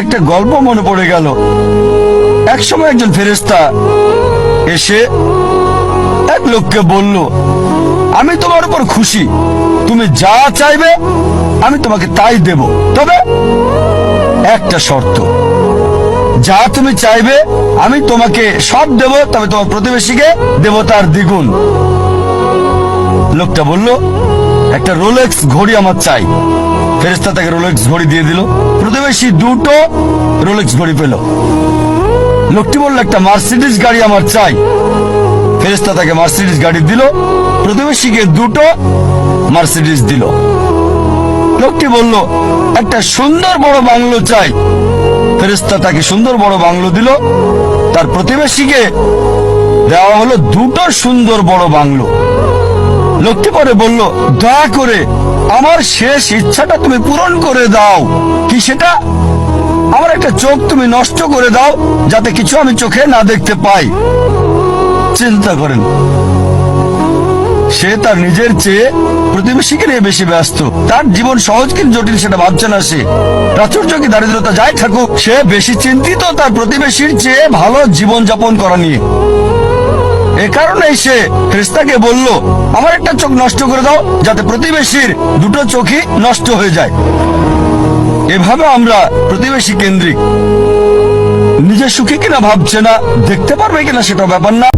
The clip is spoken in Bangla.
একটা গল্প মনে পড়ে গেল। একসময় একজন ফেরেশতা এসে এক লোককে বলল, আমি তোমার উপর খুশি, তুমি যা চাইবে আমি তোমাকে তাই দেব, তবে একটা শর্ত, যা তুমি চাইবে আমি তোমাকে সব দেব, তবে তোমার প্রতিবেশীকে দেব তার দ্বিগুণ। লোকটা বলল, একটা রোলেক্স ঘড়ি আমার চাই। ফেরেশতা তাকে রোলেক্স ঘড়ি দিয়ে দিল। প্রতিবেশী দুটো রোলেক্স ঘড়ি পেল। লোকটি বলল, একটা মার্সিডিজ গাড়ি আমার চাই। ফেরেশতা তাকে মার্সিডিজ গাড়ি দিল। প্রতিবেশীকে দুটো মার্সিডিজ দিল। লোকটি বলল, একটা সুন্দর বড় বাংলো চাই। ফেরেশতা তাকে সুন্দর বড় বাংলো দিল। তার প্রতিবেশীকে দেওয়া হলো দুটো সুন্দর বড় বাংলো। লোকটি পরে বলল, দয়া করে আমার শেষ ইচ্ছাটা তুমি পূরণ করে দাও। কি সেটা? আমার একটা চোখ তুমি নষ্ট করে দাও, যাতে কিছু আমি চোখে না দেখতে পাই। চিন্তা করেন, সে তার নিজের চেয়ে প্রতিবেশীকে নিয়ে বেশি ব্যস্ত। তার জীবন সহজ কিন্তু জটিল সেটা ভাবছে না সে। প্রাচুর্য কি দারিদ্রতা যাই থাকুক, সে বেশি চিন্তিত তার প্রতিবেশীর চেয়ে ভালো জীবন যাপন করা নিয়ে। এ কারণেই সে ফেরেশতাকে বলল, আমার একটা চোখ নষ্ট করে দাও, যাতে প্রতিবেশীর দুটো চোখই নষ্ট হয়ে যায়। এভাবে আমরা প্রতিবেশী কেন্দ্রিক। নিজে সুখী কিনা ভাবছে না, দেখতে পারবে কিনা সেটা ব্যাপার না।